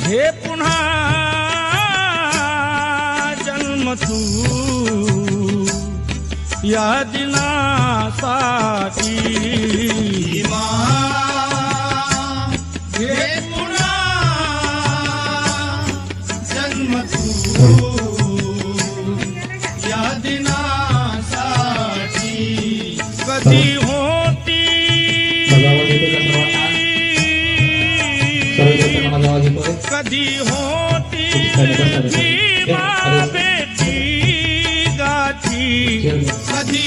हे पुन्हा जन्म तू या दिनासाठी हे पुन्हा जन्म तू या दिनासाठी कधी होती कधी होती भीमा बेटी गाठी कधी